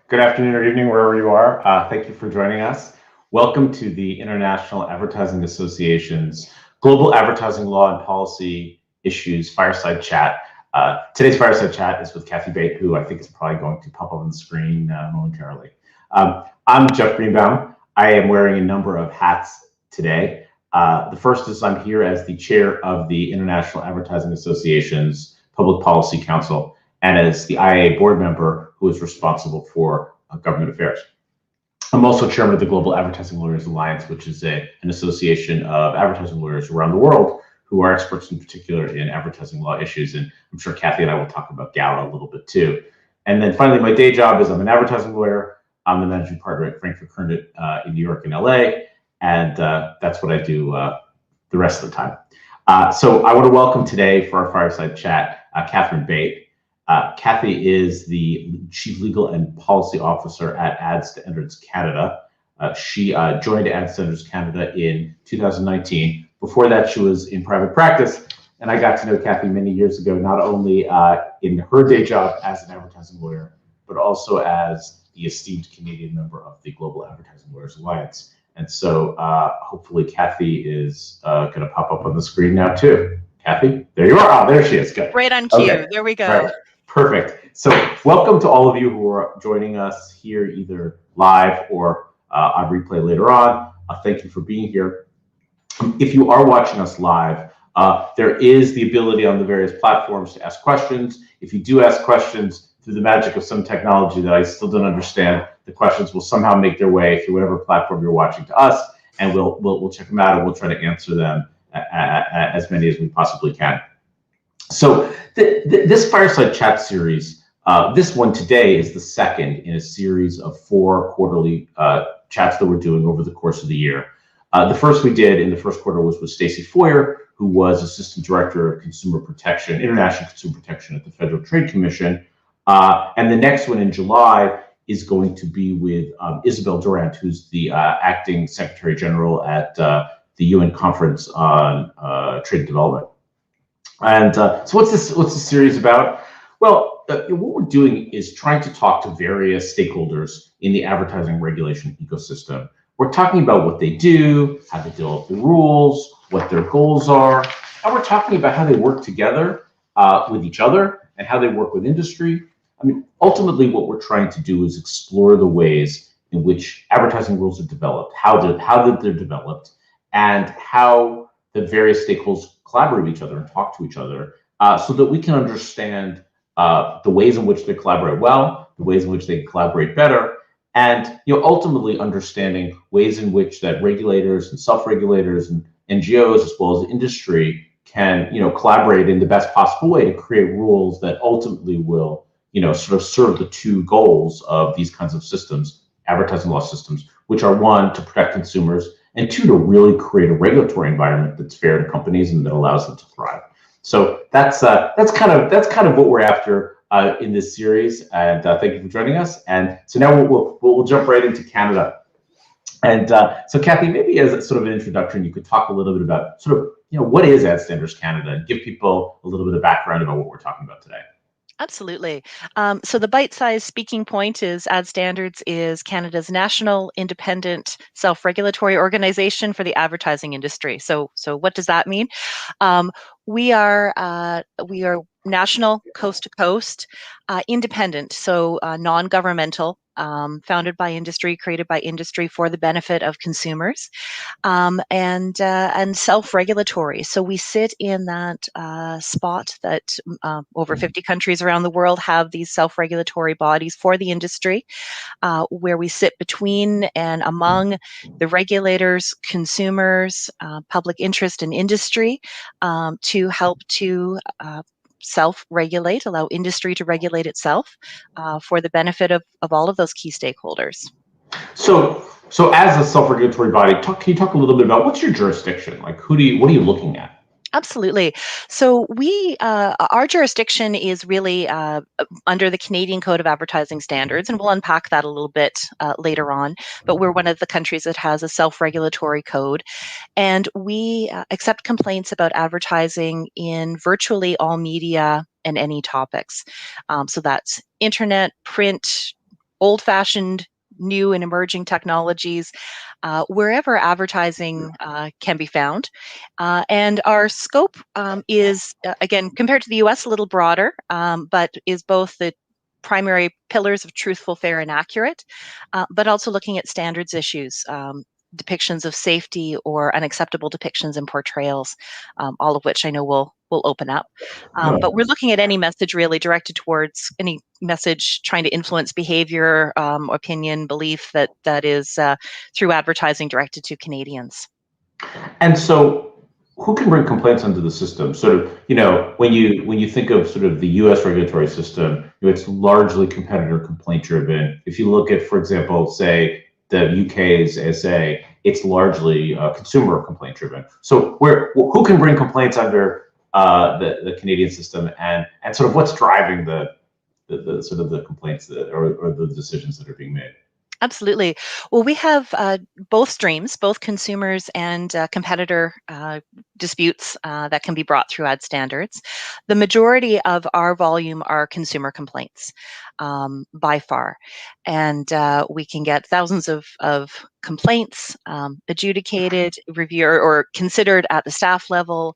good afternoon or evening, wherever you are. Thank you for joining us. Welcome to the International Advertising Association's Global Advertising Law and Policy Issues Fireside Chat. Today's Fireside Chat is with Kathy Bate, who I think is probably going to pop up on the screen momentarily. I'm Jeff Greenbaum. I am wearing a number of hats today. The first is I'm here as the chair of the International Advertising Association's Public Policy Council and as the IAA board member who is responsible for government affairs. I'm also chairman of the Global Advertising Lawyers Alliance, which is an association of advertising lawyers around the world who are experts in particular in advertising law issues. And I'm sure Kathy and I will talk about GALA a little bit too. And then finally, my day job is I'm an advertising lawyer. I'm the managing partner at Frankfurt Kernet in New York and LA. And that's what I do the rest of the time. So I want to welcome today for our fireside chat, Catherine Bate. Kathy is the Chief Legal and Policy Officer at Ad Standards Canada. She joined Ad Standards Canada in 2019. Before that, she was in private practice, and I got to know Kathy many years ago, not only in her day job as an advertising lawyer, but also as the esteemed Canadian member of the Global Advertising Lawyers Alliance. And so hopefully Kathy is going to pop up on the screen now too. Kathy, there you are. Oh, there she is. Good. Right on cue. Okay. There we go. Right. Perfect. So welcome to all of you who are joining us here either live or on replay later on. Thank you for being here. If you are watching us live, there is the ability on the various platforms to ask questions. If you do ask questions through the magic of some technology that I still don't understand, the questions will somehow make their way through whatever platform you're watching to us, and we'll check them out and we'll try to answer them as many as we possibly can. So this Fireside Chat series, this one today is the second in a series of 4 quarterly chats that we're doing over the course of the year. The first we did in the first quarter was with Stacey Foyer, who was Assistant Director of Consumer Protection, International Consumer Protection at the Federal Trade Commission. And the next one in July is going to be with Isabel Durant, who's the Acting Secretary General at the UN Conference on Trade and Development. And so what's this series about? Well, what we're doing is trying to talk to various stakeholders in the advertising regulation ecosystem. We're talking about what they do, how they develop the rules, what their goals are, and we're talking about how they work together with each other and how they work with industry. I mean, ultimately, what we're trying to do is explore the ways in which advertising rules are developed, how they're developed, and how the various stakeholders collaborate with each other and talk to each other so that we can understand the ways in which they collaborate well, the ways in which they collaborate better, and ultimately understanding ways in which that regulators and self-regulators and NGOs as well as industry can collaborate in the best possible way to create rules that ultimately will sort of serve the two goals of these kinds of systems, advertising law systems, which are one, to protect consumers, and two, to really create a regulatory environment that's fair to companies and that allows them to thrive. So that's kind of what we're after in this series. And thank you for joining us. And so now we'll jump right into Canada. And so Kathy, maybe as a sort of an introduction, you could talk a little bit about sort of what is Ad Standards Canada, and give people a little bit of background about what we're talking about today. Absolutely. So the bite-sized speaking point is Ad Standards is Canada's national independent self-regulatory organization for the advertising industry. So what does that mean? We are national, coast to coast, independent, so non-governmental, founded by industry, created by industry for the benefit of consumers, and self-regulatory. So we sit in that spot that over 50 countries around the world have these self-regulatory bodies for the industry, where we sit between and among the regulators, consumers, public interest, and industry to help to self-regulate, allow industry to regulate itself for the benefit of all of those key stakeholders. So as a self-regulatory body, can you talk a little bit about what's your jurisdiction? Like, what are you looking at? Absolutely. So our jurisdiction is really under the Canadian Code of Advertising Standards, and we'll unpack that a little bit later on. But we're one of the countries that has a self-regulatory code, and we accept complaints about advertising in virtually all media and any topics. So that's internet, print, old-fashioned, new and emerging technologies, wherever advertising can be found. And our scope is, again, compared to the US, a little broader, but is both the primary pillars of truthful, fair, and accurate, but also looking at standards issues, depictions of safety or unacceptable depictions and portrayals, all of which I know will open up. But we're looking at any message really directed towards any message trying to influence behavior, opinion, belief that is through advertising directed to Canadians. And so, who can bring complaints into the system? Sort of, when you think of sort of the U.S. regulatory system, it's largely competitor complaint driven. If you look at, for example, say the UK's SA, it's largely consumer complaint driven. So, who can bring complaints under the Canadian system, and sort of what's driving the sort of the complaints or the decisions that are being made? Absolutely. Well, we have both streams, both consumers and competitor disputes that can be brought through ad standards. The majority of our volume are consumer complaints by far. And we can get thousands of complaints adjudicated, reviewed, or considered at the staff level,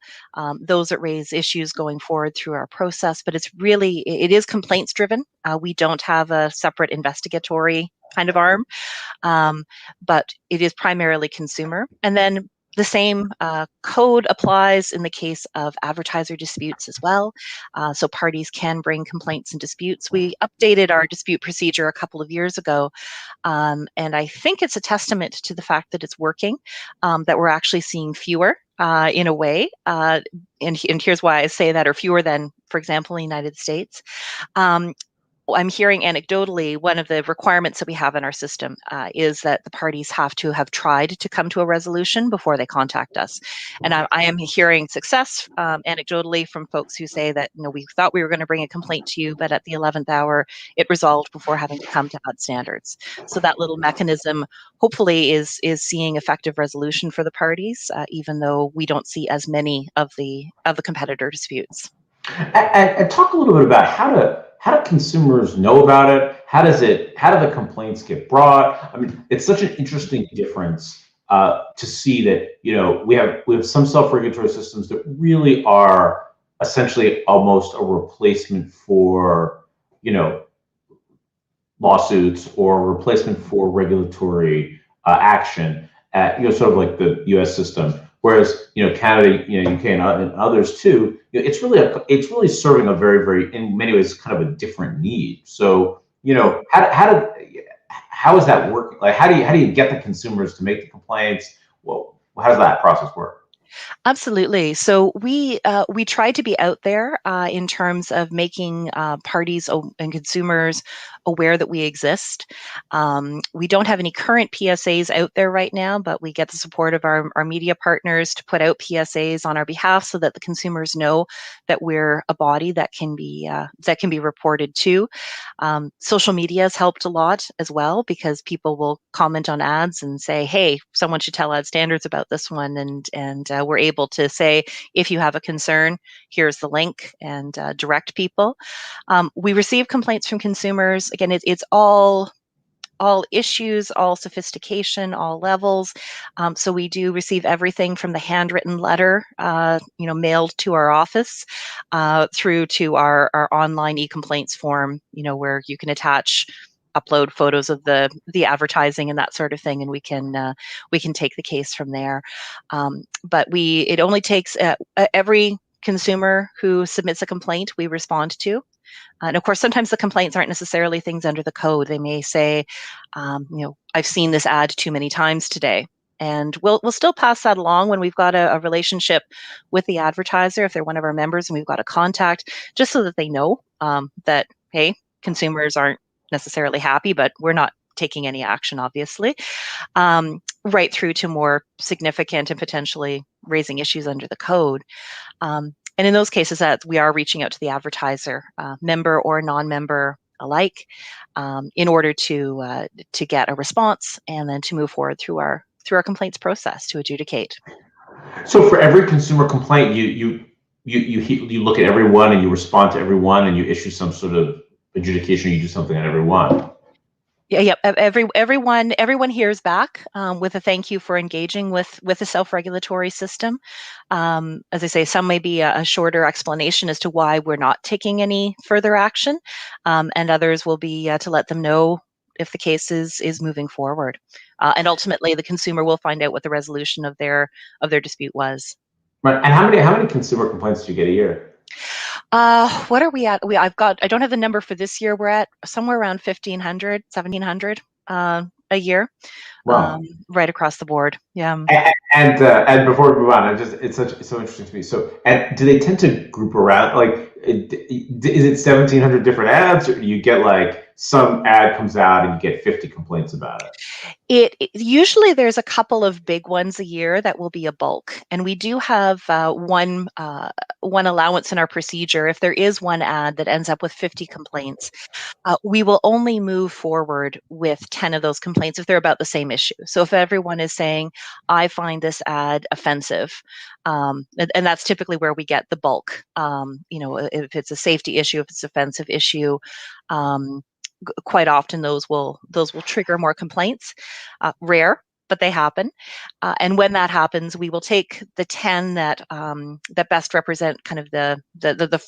those that raise issues going forward through our process. But it is complaints driven. We don't have a separate investigatory kind of arm, but it is primarily consumer. And then the same code applies in the case of advertiser disputes as well. So parties can bring complaints and disputes. We updated our dispute procedure a couple of years ago, and I think it's a testament to the fact that it's working, that we're actually seeing fewer in a way. And here's why I say that, or fewer than, for example, in the United States. I'm hearing anecdotally, one of the requirements that we have in our system is that the parties have to have tried to come to a resolution before they contact us. And I am hearing success anecdotally from folks who say that, we thought we were going to bring a complaint to you, but at the 11th hour, it resolved before having to come to ad standards. So that little mechanism hopefully is seeing effective resolution for the parties, even though we don't see as many of the competitor disputes. And talk a little bit about how do consumers know about it? How do the complaints get brought? I mean, it's such an interesting difference to see that we have some self-regulatory systems that really are essentially almost a replacement for lawsuits or a replacement for regulatory action at sort of like the U.S. system. Whereas Canada, UK, and others too, it's really serving a very, very, in many ways, kind of a different need. So how is that working? Like how do you get the consumers to make the complaints? Well, how does that process work? Absolutely. So we try to be out there in terms of making parties and consumers aware that we exist. We don't have any current PSAs out there right now, but we get the support of our media partners to put out PSAs on our behalf so that the consumers know that we're a body that can be reported to. Social media has helped a lot as well, because people will comment on ads and say, "Hey, someone should tell ad standards about this one," and we're able to say, if you have a concern, here's the link, and direct people. We receive complaints from consumers. Again, it's all issues, all sophistication, all levels. So we do receive everything from the handwritten letter, mailed to our office, through to our online e-complaints form, where you can upload photos of the advertising and that sort of thing, and we can take the case from there. But it only takes every consumer who submits a complaint, we respond to. And of course, sometimes the complaints aren't necessarily things under the code. They may say, I've seen this ad too many times today. And we'll still pass that along when we've got a relationship with the advertiser, if they're one of our members and we've got a contact, just so that they know that, hey, consumers aren't necessarily happy, but we're not taking any action, obviously, right through to more significant and potentially raising issues under the code. And in those cases, that we are reaching out to the advertiser, member or non-member alike, in order to get a response and then to move forward through our complaints process to adjudicate. So for every consumer complaint, you look at every one and you respond to every one and you issue some sort of adjudication. You do something on every one. Yeah. Everyone hears back with a thank you for engaging with the self-regulatory system. As I say, some may be a shorter explanation as to why we're not taking any further action, and others will be to let them know if the case is moving forward. And ultimately, the consumer will find out what the resolution of their dispute was. Right. And how many consumer complaints do you get a year? What are we at? I don't have the number for this year. We're at somewhere around 1,500, 1,700 a year, Wow. right across the board. Yeah. And before we move on, it's so interesting to me. So, and do they tend to group around? Like, is it 1,700 different ads, or do you get like some ad comes out and you get 50 complaints about it? Usually there's a couple of big ones a year that will be a bulk, and we do have one allowance in our procedure. If there is one ad that ends up with 50 complaints, we will only move forward with 10 of those complaints if they're about the same issue. So if everyone is saying, I find this ad offensive, and that's typically where we get the bulk. If it's a safety issue, if it's an offensive issue, quite often those will trigger more complaints. Rare, but they happen. And when that happens, we will take the 10 that best represent kind of the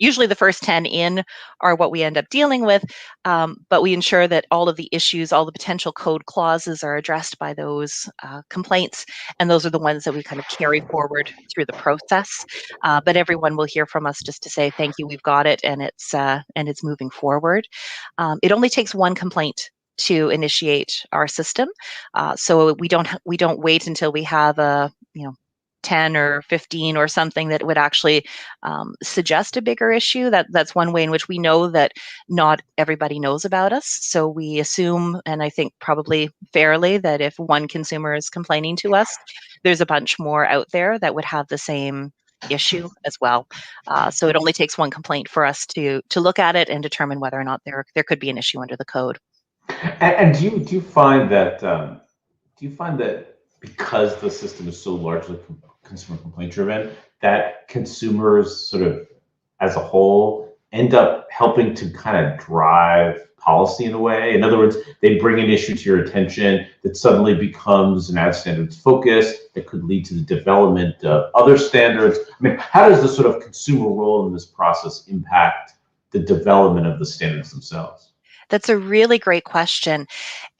usually the first 10 in are what we end up dealing with, but we ensure that all of the issues, all the potential code clauses are addressed by those complaints, and those are the ones that we kind of carry forward through the process. But everyone will hear from us just to say, thank you, we've got it, and it's moving forward. It only takes one complaint to initiate our system, so we don't wait until we have a 10 or 15 or something that would actually suggest a bigger issue. That's one way in which we know that not everybody knows about us. So we assume, and I think probably fairly, that if one consumer is complaining to us, there's a bunch more out there that would have the same issue as well. So it only takes one complaint for us to look at it and determine whether or not there could be an issue under the code. And do you find that because the system is so largely consumer complaint driven, that consumers sort of as a whole end up helping to kind of drive policy in a way? In other words, they bring an issue to your attention that suddenly becomes an ad standards focus that could lead to the development of other standards. I mean, how does the sort of consumer role in this process impact the development of the standards themselves? That's a really great question.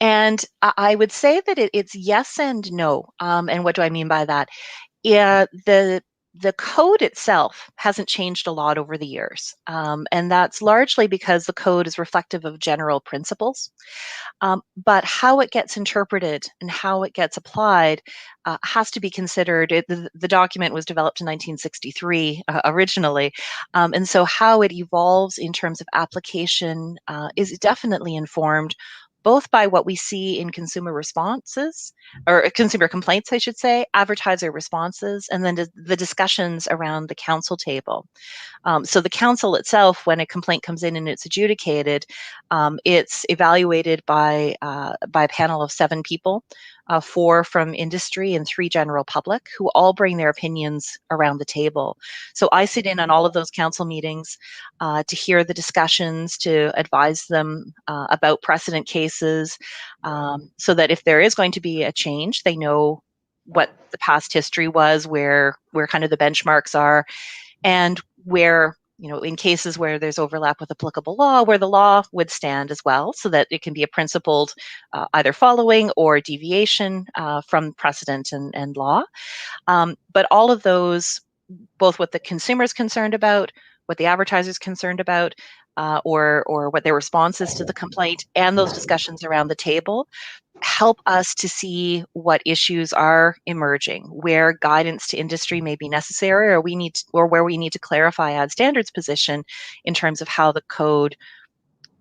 And I would say that it's yes and no. And what do I mean by that? Yeah, the code itself hasn't changed a lot over the years. And that's largely because the code is reflective of general principles. But how it gets interpreted and how it gets applied has to be considered. The document was developed in 1963 originally. And so how it evolves in terms of application is definitely informed both by what we see in consumer responses, or consumer complaints, I should say, advertiser responses, and then the discussions around the council table. So the council itself, when a complaint comes in and it's adjudicated, it's evaluated by a panel of 7 people, 4 from industry and 3 general public, who all bring their opinions around the table. So I sit in on all of those council meetings to hear the discussions, to advise them about precedent cases, so that if there is going to be a change, they know what the past history was, where kind of the benchmarks are, and where, in cases where there's overlap with applicable law, where the law would stand as well, so that it can be a principled either following or deviation from precedent and law. But all of those, both what the consumer's concerned about, what the advertiser's concerned about, or what their response is to the complaint, and those discussions around the table help us to see what issues are emerging, where guidance to industry may be necessary, or where we need to clarify ad standards position in terms of how the code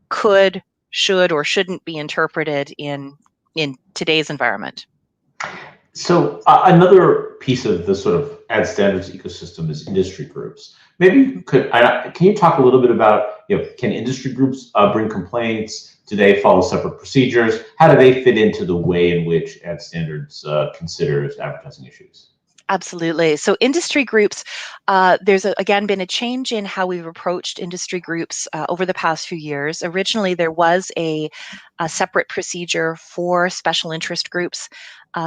could, should, or shouldn't be interpreted in today's environment. So another piece of the sort of ad standards ecosystem is industry groups. Maybe can you talk a little bit about, can industry groups bring complaints? Do they follow separate procedures? How do they fit into the way in which ad standards considers advertising issues? Absolutely. So industry groups, there's again been a change in how we've approached industry groups over the past few years. Originally, there was a separate procedure for special interest groups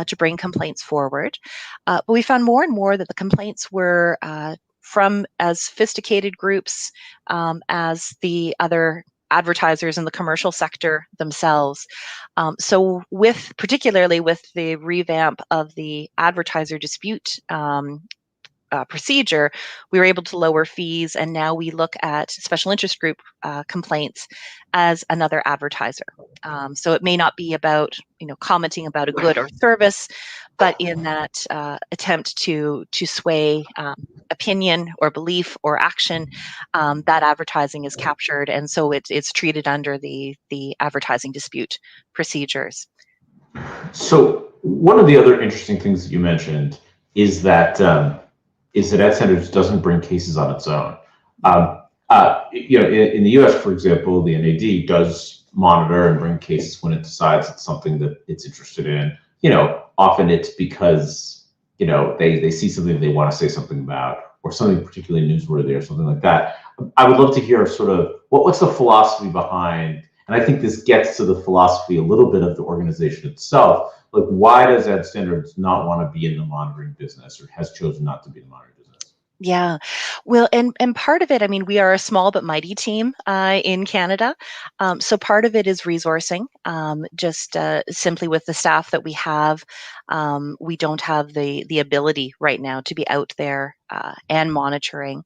to bring complaints forward. But we found more and more that the complaints were from as sophisticated groups as the other advertisers in the commercial sector themselves. So particularly with the revamp of the advertiser dispute procedure, we were able to lower fees, and now we look at special interest group complaints as another advertiser. So it may not be about commenting about a good or service, but in that attempt to sway opinion or belief or action, that advertising is captured, and so it's treated under the advertising dispute procedures. So one of the other interesting things that you mentioned is that Ad Standards doesn't bring cases on its own. In the U.S., for example, the NAD does monitor and bring cases when it decides it's something that it's interested in. Often it's because they see something they want to say something about, or something particularly newsworthy, or something like that. I would love to hear sort of what's the philosophy behind. And I think this gets to the philosophy a little bit of the organization itself. Like, why does Ad Standards not want to be in the monitoring business, or has chosen not to be in the monitoring business? Yeah, well, and part of it, I mean, we are a small but mighty team in Canada. So part of it is resourcing. Just simply with the staff that we have, we don't have the ability right now to be out there and monitoring.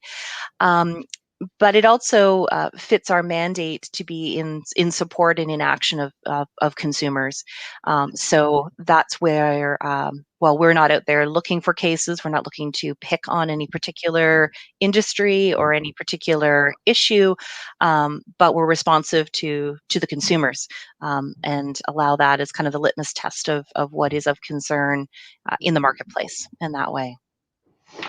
But it also fits our mandate to be in support and in action of consumers. So that's where, while we're not out there looking for cases, we're not looking to pick on any particular industry or any particular issue, but we're responsive to the consumers, and allow that as kind of the litmus test of what is of concern in the marketplace in that way.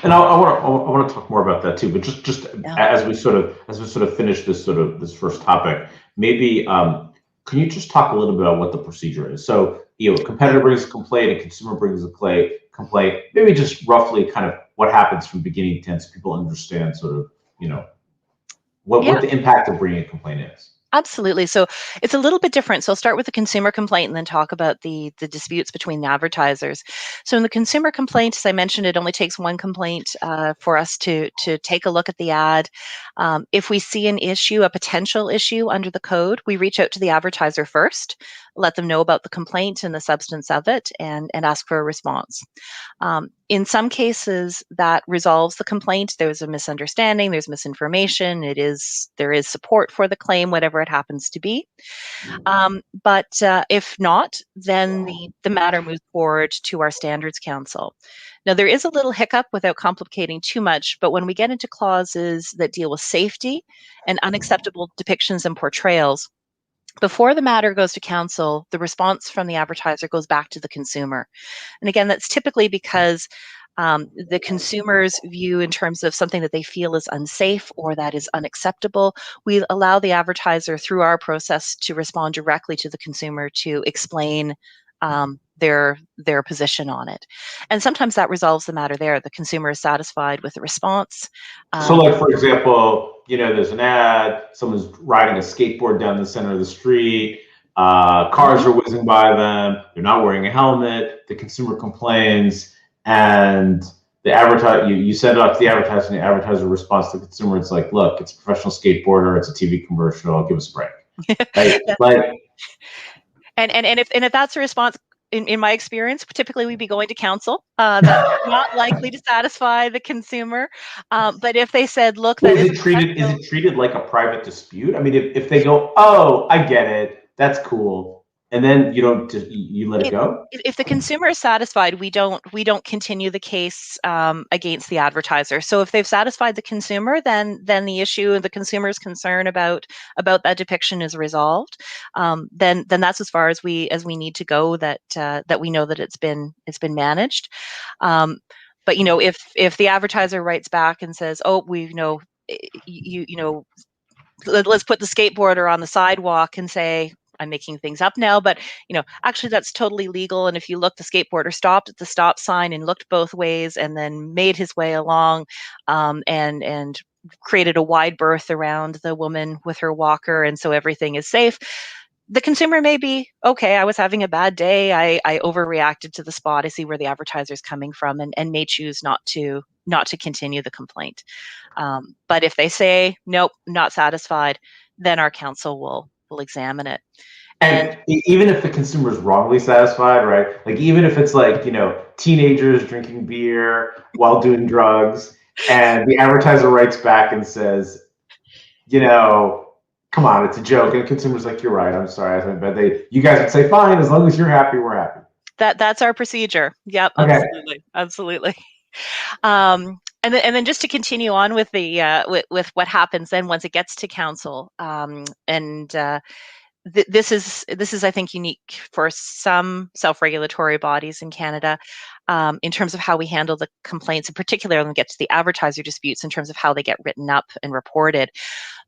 And I want to talk more about that too. But just Yeah. as we sort of finish this first topic, maybe can you just talk a little bit about what the procedure is? So a competitor brings a complaint, a consumer brings a complaint. Maybe just roughly kind of what happens from beginning to end, so people understand sort of what the impact of bringing a complaint is. Absolutely. So it's a little bit different. So I'll start with the consumer complaint and then talk about the disputes between the advertisers. So in the consumer complaint, as I mentioned, it only takes one complaint for us to take a look at the ad. If we see an issue, a potential issue under the code, we reach out to the advertiser first, let them know about the complaint and the substance of it, and ask for a response. In some cases, that resolves the complaint. There's a misunderstanding, there's misinformation, there is support for the claim, whatever it happens to be. But if not, then the matter moves forward to our Standards Council. Now, there is a little hiccup without complicating too much, but when we get into clauses that deal with safety and unacceptable depictions and portrayals, before the matter goes to council, the response from the advertiser goes back to the consumer. And again, that's typically because the consumer's view in terms of something that they feel is unsafe or that is unacceptable, we allow the advertiser through our process to respond directly to the consumer to explain their position on it. And sometimes that resolves the matter there. The consumer is satisfied with the response. So like, for example, there's an ad, someone's riding a skateboard down the center of the street, cars are whizzing by them, they're not wearing a helmet, the consumer complains, and the advertiser, you send it off to the advertiser, and the advertiser responds to the consumer. It's like, look, it's a professional skateboarder, it's a TV commercial, give us a break. Right? And if that's a response, in my experience, typically we'd be going to council. That's not likely to satisfy the consumer. But if they said, "Look, that is it treated like a private dispute?" I mean, if they go, "Oh, I get it, that's cool," and then you let it go. If the consumer is satisfied, we don't continue the case against the advertiser. So if they've satisfied the consumer, then the issue and the consumer's concern about that depiction is resolved. Then that's as far as we need to go. That we know that it's been managed. But if the advertiser writes back and says, "Oh, let's put the skateboarder on the sidewalk and say, I'm making things up now, but actually that's totally legal. And if you look, the skateboarder stopped at the stop sign and looked both ways, and then made his way along, and created a wide berth around the woman with her walker, and so everything is safe. The consumer may be, okay, I was having a bad day, I overreacted to the spot, I see where the advertiser is coming from, and may choose not to continue the complaint. But if they say, nope, not satisfied, then our counsel will examine it. And even if the consumer is wrongly satisfied, right? Like even if it's like, teenagers drinking beer while doing drugs, and the advertiser writes back and says, come on, it's a joke. And the consumer's like, you're right, I'm sorry. But you guys would say, fine, as long as you're happy, we're happy. That's our procedure. Yep, okay. Absolutely. And then just to continue on with the with what happens then once it gets to council, this is I think unique for some self-regulatory bodies in Canada, in terms of how we handle the complaints, in particular when we get to the advertiser disputes, in terms of how they get written up and reported.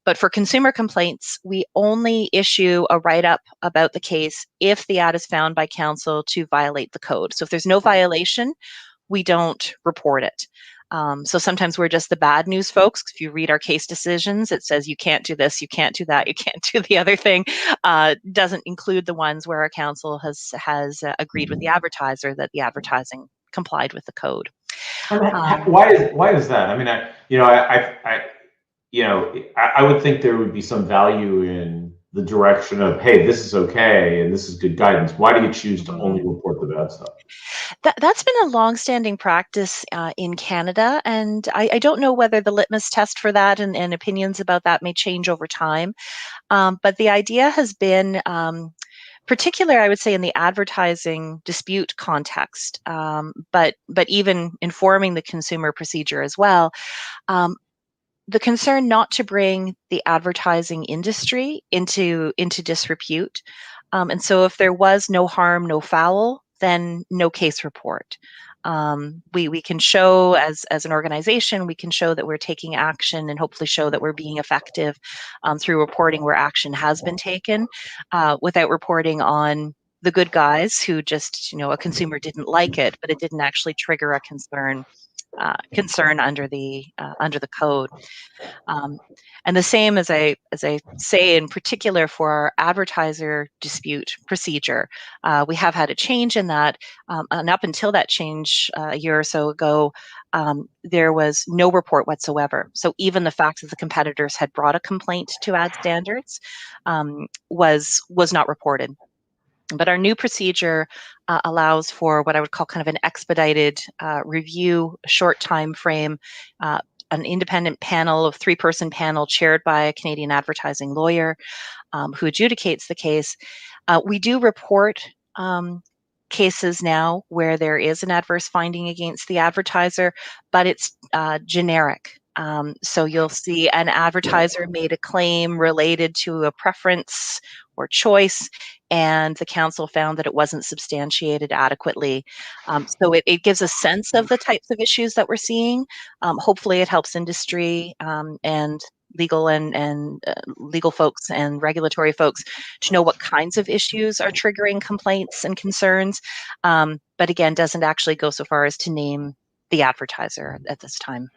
But for consumer complaints, we only issue a write-up about the case if the ad is found by council to violate the code. So if there's no violation, we don't report it. So sometimes we're just the bad news folks. If you read our case decisions, it says you can't do this, you can't do that, you can't do the other thing. Doesn't include the ones where our council has agreed with the advertiser that the advertising complied with the code. Why is that? I mean, I would think there would be some value in the direction of, hey, this is okay and this is good guidance. Why do you choose to only report the bad stuff? That's been a longstanding practice in Canada, and I don't know whether the litmus test for that and opinions about that may change over time. But the idea has been, particular, I would say, in the advertising dispute context, but even informing the consumer procedure as well. The concern not to bring the advertising industry into disrepute. And so if there was no harm, no foul, then no case report. We can show as an organization, we can show that we're taking action and hopefully show that we're being effective through reporting where action has been taken, without reporting on the good guys who just, a consumer didn't like it, but it didn't actually trigger a concern under the code. And the same as I say, in particular for our advertiser dispute procedure, we have had a change in that, and up until that change a year or so ago, there was no report whatsoever. So even the fact that the competitors had brought a complaint to ad standards was not reported. But our new procedure allows for what I would call kind of an expedited review, short time frame, an independent panel of 3-person panel chaired by a Canadian advertising lawyer who adjudicates the case. We do report cases now where there is an adverse finding against the advertiser, but it's generic. So you'll see an advertiser made a claim related to a preference or choice, and the council found that it wasn't substantiated adequately. So it gives a sense of the types of issues that we're seeing. Hopefully it helps industry and legal and legal folks and regulatory folks to know what kinds of issues are triggering complaints and concerns, but again, doesn't actually go so far as to name the advertiser at this time.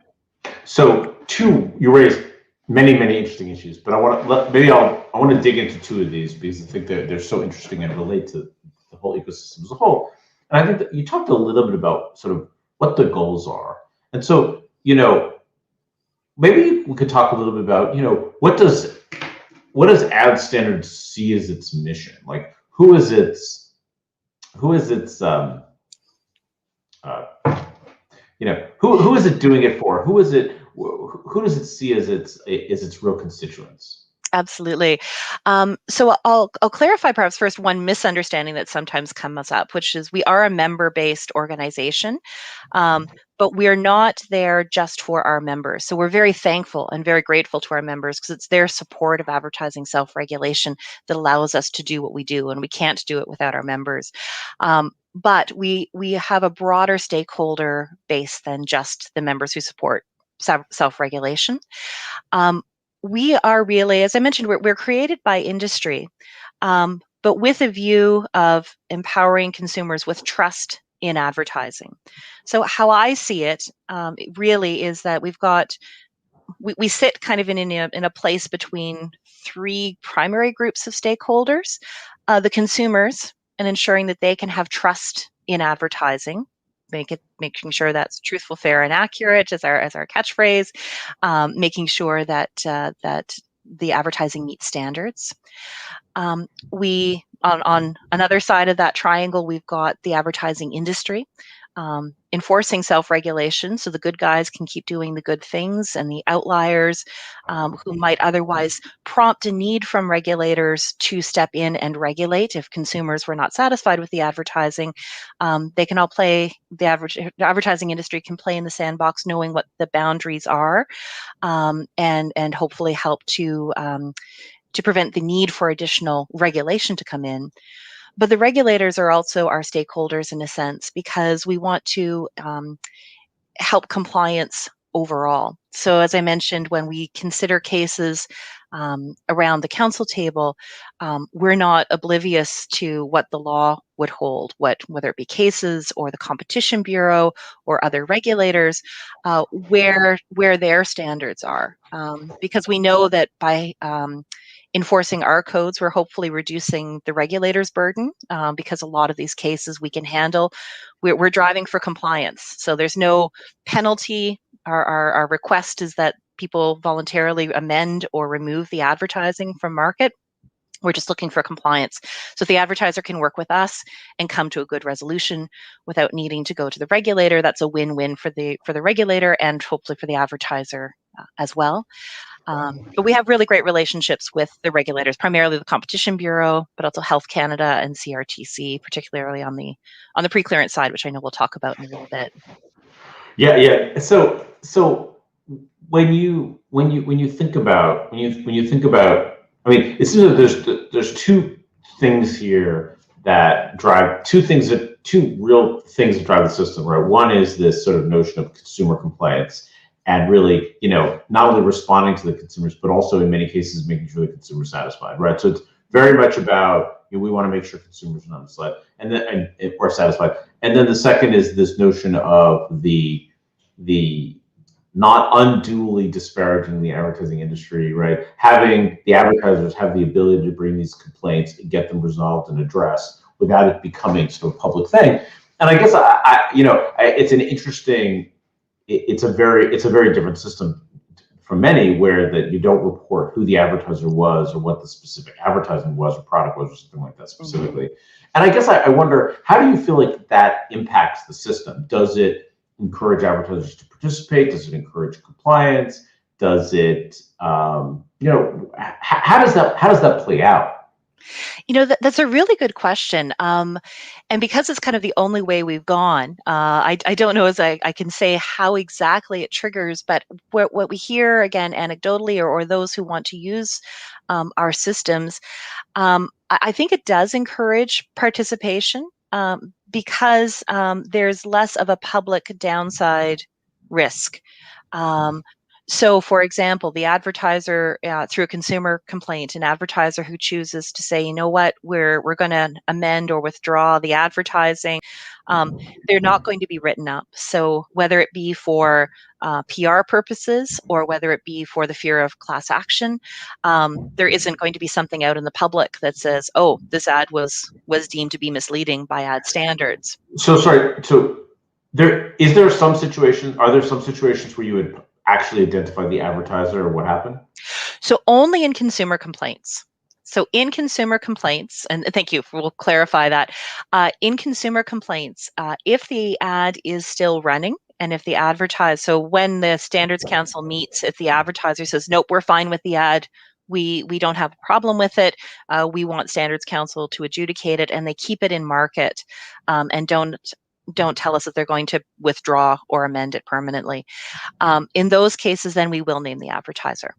So you raised many interesting issues, but I want to dig into 2 of these because I think they're so interesting and relate to the whole ecosystem as a whole. And I think that you talked a little bit about sort of what the goals are. And so, maybe we could talk a little bit about, what does Ad Standards see as its mission? Like, who is its who is it doing it for? Who does it see as its real constituents? Absolutely. So I'll clarify perhaps first one misunderstanding that sometimes comes up, which is we are a member-based organization, but we're not there just for our members. So we're very thankful and very grateful to our members because it's their support of advertising self-regulation that allows us to do what we do, and we can't do it without our members. But we have a broader stakeholder base than just the members who support self-regulation. We are really, as I mentioned, we're created by industry, but with a view of empowering consumers with trust in advertising. So how I see it, it really is that we sit kind of in a place between three primary groups of stakeholders: the consumers, and ensuring that they can have trust in advertising, making sure that's truthful, fair, and accurate as our catchphrase, making sure that that the advertising meets standards. We on another side of that triangle, we've got the advertising industry, enforcing self-regulation so the good guys can keep doing the good things, and the outliers who might otherwise prompt a need from regulators to step in and regulate if consumers were not satisfied with the advertising. They can all play, the advertising industry can play in the sandbox knowing what the boundaries are, and hopefully help to prevent the need for additional regulation to come in. But the regulators are also our stakeholders in a sense, because we want to help compliance overall. So as I mentioned, when we consider cases around the council table, we're not oblivious to what the law would hold, whether it be cases or the Competition Bureau or other regulators, where their standards are, because we know that by enforcing our codes, we're hopefully reducing the regulator's burden, because a lot of these cases we can handle. We're driving for compliance, so there's no penalty. Our request is that people voluntarily amend or remove the advertising from market. We're just looking for compliance. So if the advertiser can work with us and come to a good resolution without needing to go to the regulator, that's a win-win for the regulator and hopefully for the advertiser as well. But we have really great relationships with the regulators, primarily the Competition Bureau, but also Health Canada and CRTC, particularly on the pre-clearance side, which I know we'll talk about in a little bit. Yeah. So when you think about, I mean, it seems that there's two things here that drive two real things that drive the system, right? One is this sort of notion of consumer compliance, and really, not only responding to the consumers, but also in many cases making sure the consumer is satisfied, right? So it's very much about, we want to make sure consumers are not misled or satisfied. And then the second is this notion of the not unduly disparaging the advertising industry, right? Having the advertisers have the ability to bring these complaints and get them resolved and addressed without it becoming sort of a public thing. And I guess it's an interesting. It's a very different system for many, where that you don't report who the advertiser was or what the specific advertising was or product was or something like that specifically. And I guess I wonder, how do you feel like that impacts the system? Does it encourage advertisers to participate? Does it encourage compliance? Does it, how does that play out? That's a really good question. And because it's kind of the only way we've gone, I don't know as I can say how exactly it triggers, but what we hear, again, anecdotally, or those who want to use our systems, I think it does encourage participation, because there's less of a public downside risk. So, for example, the advertiser, through a consumer complaint, an advertiser who chooses to say, you know what, we're going to amend or withdraw the advertising, they're not going to be written up. So whether it be for PR purposes or whether it be for the fear of class action, there isn't going to be something out in the public that says, oh, this ad was deemed to be misleading by ad standards. So sorry, so are there some situations where you would actually identify the advertiser or what happened? So only in consumer complaints. So in consumer complaints, and thank you, we'll clarify that. In consumer complaints, if the ad is still running and if the so when the Standards Council meets, if the advertiser says, nope, we're fine with the ad, we don't have a problem with it, we want Standards Council to adjudicate it, and they keep it in market, and don't tell us that they're going to withdraw or amend it permanently. In those cases, then we will name the advertiser.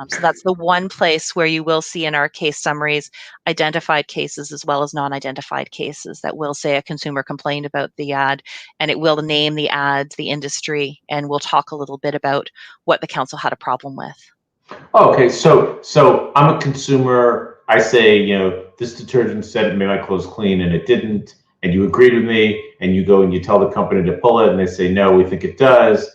So that's the one place where you will see in our case summaries identified cases as well as non-identified cases that will say a consumer complained about the ad, and it will name the ads, the industry, and we'll talk a little bit about what the council had a problem with. Okay, so I'm a consumer. I say, this detergent said it made my clothes clean and it didn't, and you agreed with me, and you go and you tell the company to pull it, and they say, no, we think it does.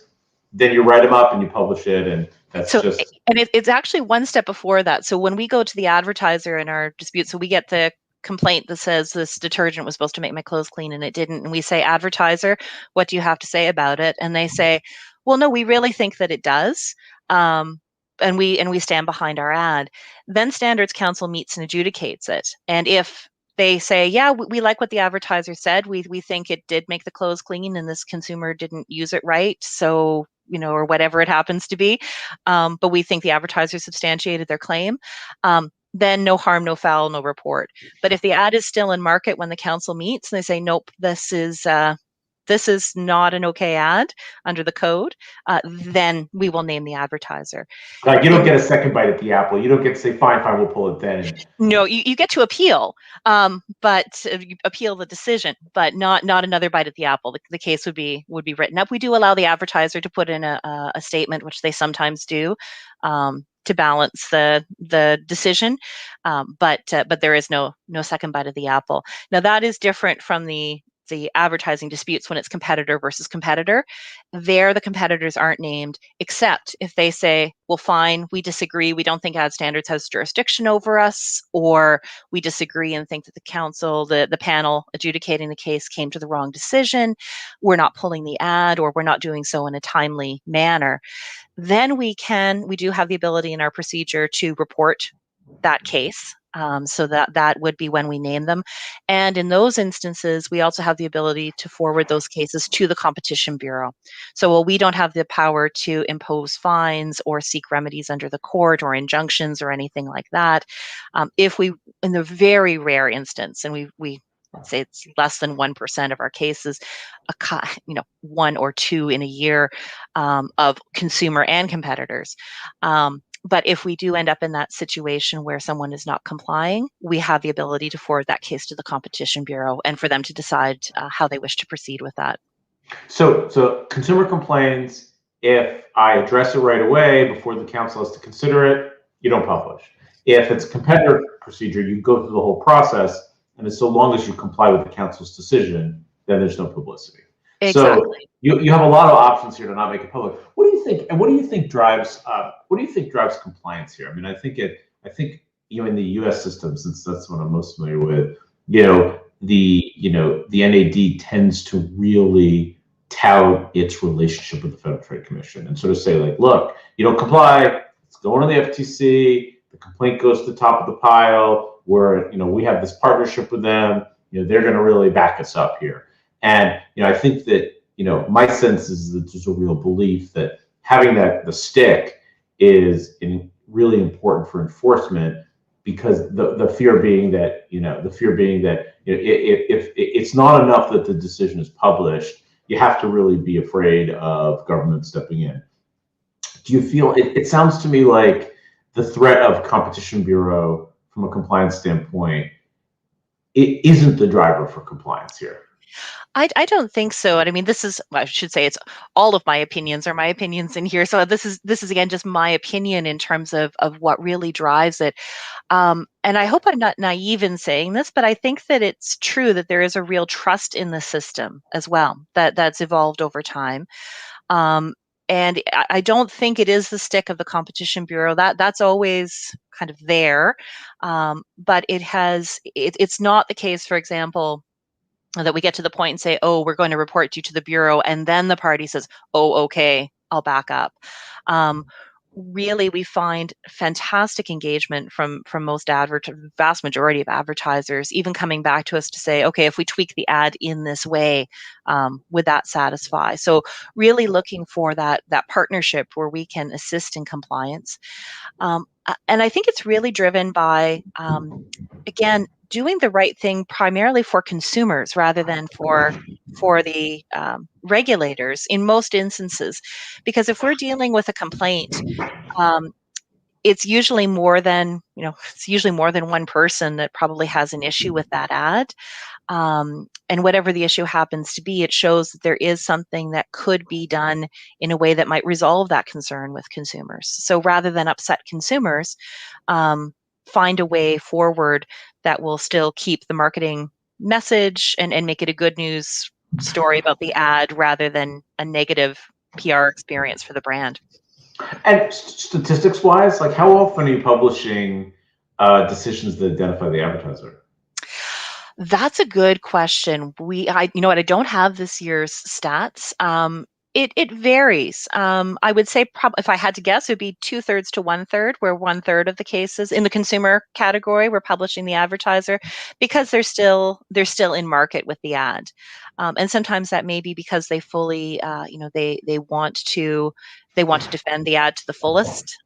Then you write them up and you publish it, and that's just. And it's actually one step before that. So when we go to the advertiser in our dispute, so we get the complaint that says this detergent was supposed to make my clothes clean and it didn't. And we say, advertiser, what do you have to say about it? And they say, well, no, we really think that it does. And we stand behind our ad. Then Standards Council meets and adjudicates it. And if they say, yeah, we like what the advertiser said, we think it did make the clothes clean and this consumer didn't use it right, so or whatever it happens to be, but we think the advertiser substantiated their claim, then no harm, no foul, no report. But if the ad is still in market when the council meets and they say, nope, this is not an okay ad under the code, then we will name the advertiser. Like, you don't get a second bite at the apple. You don't get to say, fine, we'll pull it then. No, you get to appeal, but you appeal the decision, but not another bite at the apple. The case would be written up. We do allow the advertiser to put in a statement, which they sometimes do, to balance the decision, but there is no second bite of the apple. Now that is different from the advertising disputes when it's competitor versus competitor. There, the competitors aren't named, except if they say, well, fine, we disagree, we don't think Ad Standards has jurisdiction over us, or we disagree and think that the council, the panel adjudicating the case came to the wrong decision, we're not pulling the ad, or we're not doing so in a timely manner. Then we do have the ability in our procedure to report that case. So that would be when we name them. And in those instances, we also have the ability to forward those cases to the Competition Bureau. So while we don't have the power to impose fines or seek remedies under the court or injunctions or anything like that, if we, in the very rare instance, and we say it's less than 1% of our cases, one or two in a year, of consumer and competitors. But if we do end up in that situation where someone is not complying, we have the ability to forward that case to the Competition Bureau and for them to decide how they wish to proceed with that. So consumer complains, if I address it right away before the council has to consider it, you don't publish. If it's a competitor procedure, you go through the whole process, and so long as you comply with the council's decision, then there's no publicity. Exactly. So you have a lot of options here to not make it public. What do you think? And what do you think drives compliance here? I mean, I think in the U.S. system, since that's what I'm most familiar with, the NAD tends to really tout its relationship with the Federal Trade Commission and sort of say, like, look, you don't comply, it's going to the FTC, the complaint goes to the top of the pile, we have this partnership with them, they're going to really back us up here. And I think that my sense is that there's a real belief that having the stick is really important for enforcement, because the fear being that if it's not enough that the decision is published, you have to really be afraid of government stepping in. Do you feel it sounds to me like the threat of Competition Bureau from a compliance standpoint, it isn't the driver for compliance here? I don't think so. And I mean, I should say it's all of my opinions are my opinions in here. So this is again just my opinion in terms of what really drives it. And I hope I'm not naive in saying this, but I think that it's true that there is a real trust in the system as well, that's evolved over time. And I don't think it is the stick of the Competition Bureau. That's always kind of there. But it's not the case, for example, that we get to the point and say, oh, we're going to report you to the Bureau, and then the party says, oh, okay, I'll back up. Really, we find fantastic engagement from most vast majority of advertisers, even coming back to us to say, okay, if we tweak the ad in this way, would that satisfy? So really looking for that partnership where we can assist in compliance. And I think it's really driven by, again, doing the right thing primarily for consumers rather than for the regulators in most instances. Because if we're dealing with a complaint, it's usually more than one person that probably has an issue with that ad. And whatever the issue happens to be, it shows that there is something that could be done in a way that might resolve that concern with consumers. So rather than upset consumers, find a way forward that will still keep the marketing message and make it a good news story about the ad rather than a negative PR experience for the brand. And statistics-wise, like how often are you publishing decisions that identify the advertiser? That's a good question. You know what? I don't have this year's stats. It varies. I would say if I had to guess, it would be 2/3 to 1/3, where 1/3 of the cases in the consumer category we're publishing the advertiser because they're still in market with the ad, and sometimes that may be because they fully, they want to defend the ad to the fullest.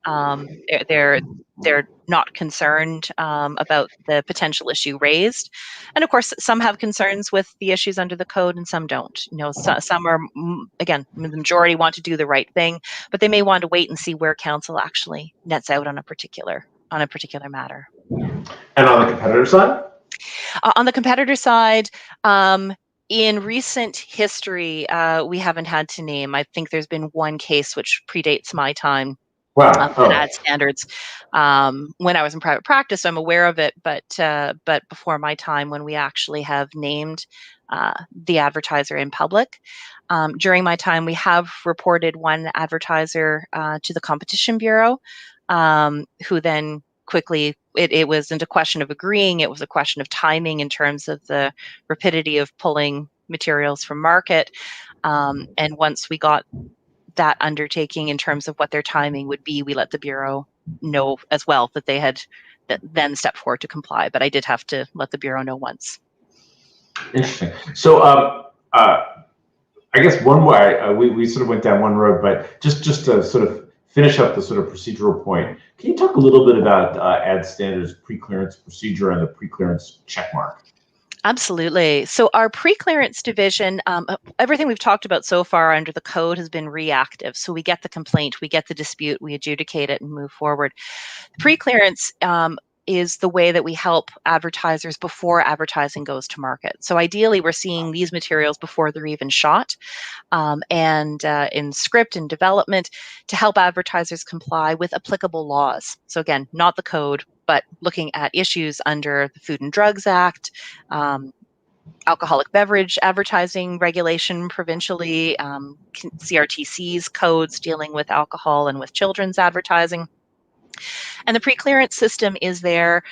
They're not concerned about the potential issue raised. And of course, some have concerns with the issues under the code and some don't. Some are, again, the majority want to do the right thing, but they may want to wait and see where council actually nets out on a particular matter. And on the competitor side? On the competitor side, in recent history, we haven't had to name. I think there's been one case which predates my time. Wow. At ad standards. When I was in private practice, I'm aware of it, but before my time, when we actually have named the advertiser in public. During my time, we have reported one advertiser to the Competition Bureau, who then quickly, it wasn't a question of agreeing, it was a question of timing in terms of the rapidity of pulling materials from market. And once we got that undertaking in terms of what their timing would be, we let the Bureau know as well that they had then stepped forward to comply. But I did have to let the Bureau know once. Interesting. So I guess one way, we sort of went down one road, but just to sort of finish up the sort of procedural point, can you talk a little bit about ad standards pre-clearance procedure and the pre-clearance checkmark? Absolutely. So our pre-clearance division, everything we've talked about so far under the code has been reactive. So we get the complaint, we get the dispute, we adjudicate it and move forward. Pre-clearance is the way that we help advertisers before advertising goes to market. So ideally, we're seeing these materials before they're even shot, and in script and development to help advertisers comply with applicable laws. So again, not the code, but looking at issues under the Food and Drugs Act, alcoholic beverage advertising regulation provincially, CRTC's codes dealing with alcohol and with children's advertising. And the pre-clearance system is there.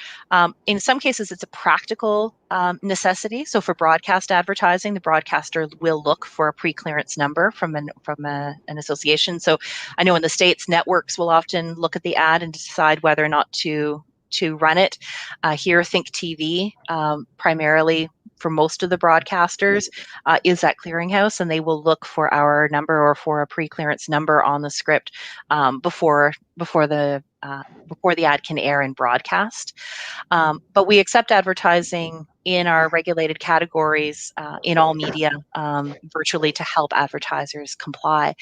In some cases, it's a practical necessity. So for broadcast advertising, the broadcaster will look for a pre-clearance number from an association. So I know in the States, networks will often look at the ad and decide whether or not to run it. Here, Think TV, primarily for most of the broadcasters, is that clearinghouse, and they will look for our number or for a pre-clearance number on the script before the ad can air in broadcast. But we accept advertising in our regulated categories in all media virtually to help advertisers comply.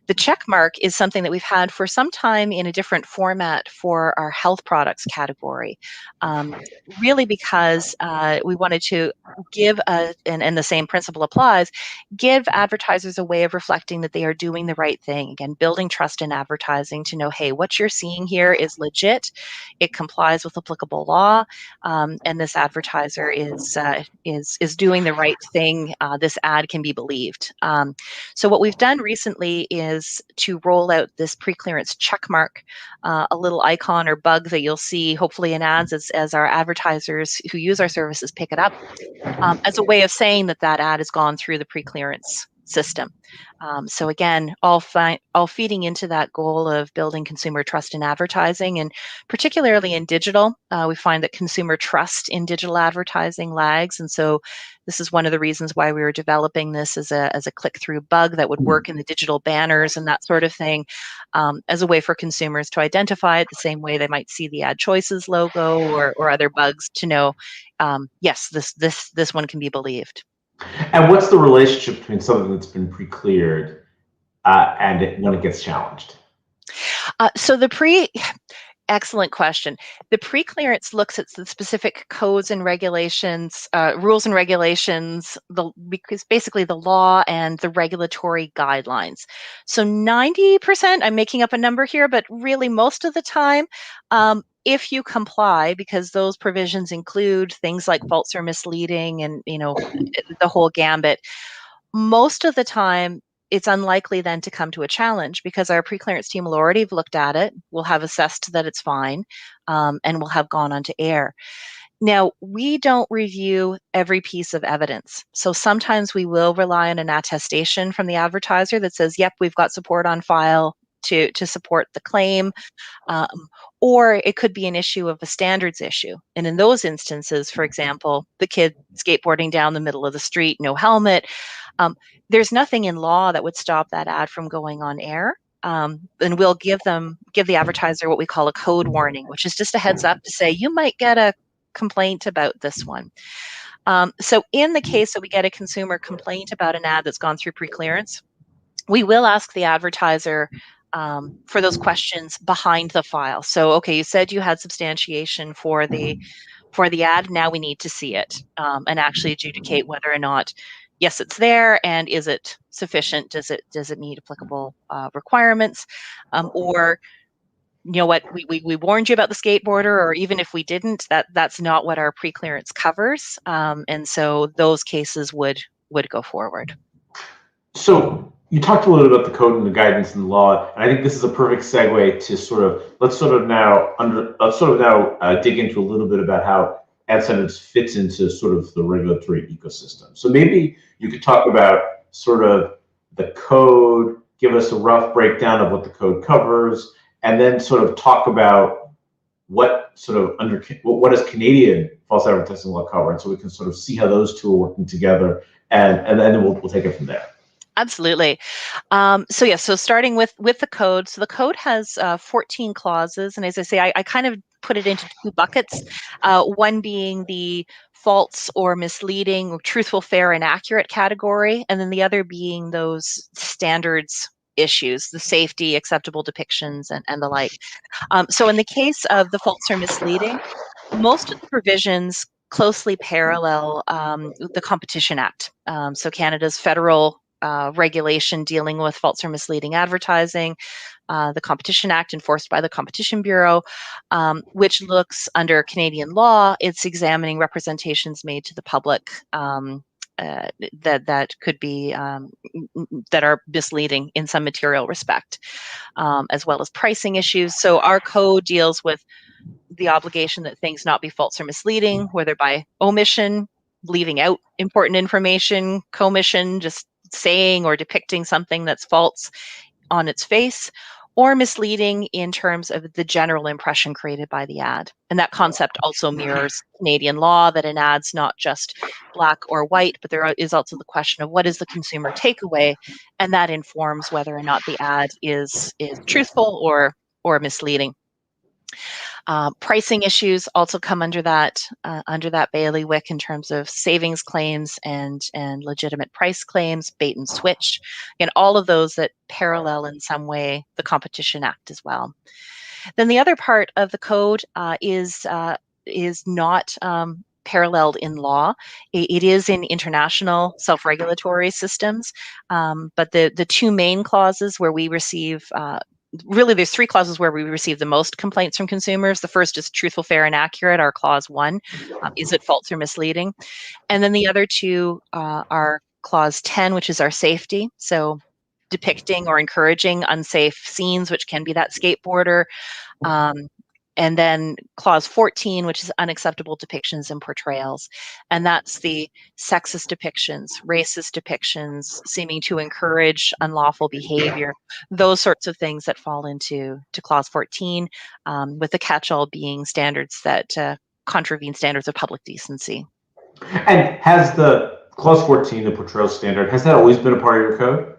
The check mark is something that we've had for some time in a different format for our health products category, really because we wanted to give, and the same principle applies, give advertisers a way of reflecting that they are doing the right thing. Again, building trust in advertising to know, hey, what you're seeing here is legit, it complies with applicable law, and this advertiser is doing the right thing. This ad can be believed. So what we've done recently is to roll out this pre-clearance check mark, a little icon or bug that you'll see hopefully in ads as our advertisers who use our services pick it up, as a way of saying that ad has gone through the pre-clearance system. So again, all feeding into that goal of building consumer trust in advertising, and particularly in digital. We find that consumer trust in digital advertising lags, and so this is one of the reasons why we were developing this as a click-through bug that would work in the digital banners and that sort of thing, as a way for consumers to identify it the same way they might see the Ad Choices logo or other bugs to know, yes, this one can be believed. And what's the relationship between something that's been pre-cleared and when it gets challenged? So Excellent question. The pre-clearance looks at the specific codes and regulations, rules and regulations, because basically the law and the regulatory guidelines. So 90%, I'm making up a number here, but really most of the time, if you comply, because those provisions include things like false or misleading and, the whole gambit, most of the time, it's unlikely then to come to a challenge because our pre-clearance team will already have looked at it, will have assessed that it's fine, and will have gone on to air. Now, we don't review every piece of evidence. So sometimes we will rely on an attestation from the advertiser that says, yep, we've got support on file to support the claim. Um, or it could be an issue of a standards issue. And in those instances, for example, the kid skateboarding down the middle of the street, no helmet, um, there's nothing in law that would stop that ad from going on air. And we'll give the advertiser what we call a code warning, which is just a heads up to say, you might get a complaint about this one. So in the case that we get a consumer complaint about an ad that's gone through pre-clearance, we will ask the advertiser for those questions behind the file. So, okay, you said you had substantiation for the ad. Now we need to see it and actually adjudicate whether or not, yes, it's there, and is it sufficient? Does it meet applicable requirements? Or you know what, we warned you about the skateboarder, or even if we didn't, that's not what our pre-clearance covers, and so those cases would go forward. So you talked a little about the code and the guidance and the law, and I think this is a perfect segue to let's now dig into a little bit about how ad standards fits into sort of the regulatory ecosystem. So maybe you could talk about sort of the code, give us a rough breakdown of what the code covers, and then sort of talk about what does Canadian false advertising law cover, and so we can sort of see how those two are working together, and then we'll take it from there. Absolutely. So starting with the code. So the code has 14 clauses. And as I say, I kind of put it into two buckets, one being the false or misleading or truthful, fair, and accurate category, and then the other being those standards issues, the safety, acceptable depictions, and the like. So in the case of the false or misleading, most of the provisions closely parallel the Competition Act. So Canada's federal regulation dealing with false or misleading advertising, the Competition Act enforced by the Competition Bureau, which looks under Canadian law. It's examining representations made to the public that could be that are misleading in some material respect, as well as pricing issues. So our code deals with the obligation that things not be false or misleading, whether by omission, leaving out important information, commission, just saying or depicting something that's false on its face, or misleading in terms of the general impression created by the ad. And that concept also mirrors Canadian law, that an ad's not just black or white, but there is also the question of what is the consumer takeaway, and that informs whether or not the ad is truthful or misleading. Pricing issues also come under that bailiwick in terms of savings claims and legitimate price claims, bait and switch, and all of those that parallel in some way the Competition Act as well. Then the other part of the code is not paralleled in law. It is in international self-regulatory systems, but the two main clauses where we receive really, there's three clauses where we receive the most complaints from consumers. The first is truthful, fair, and accurate, our clause 1. Is it false or misleading? And then the other two are clause 10, which is our safety. So depicting or encouraging unsafe scenes, which can be that skateboarder. And then clause 14, which is unacceptable depictions and portrayals. And that's the sexist depictions, racist depictions, seeming to encourage unlawful behavior, those sorts of things that fall into clause 14, with the catch-all being standards that contravene standards of public decency. And has the clause 14, the portrayal standard, has that always been a part of your code?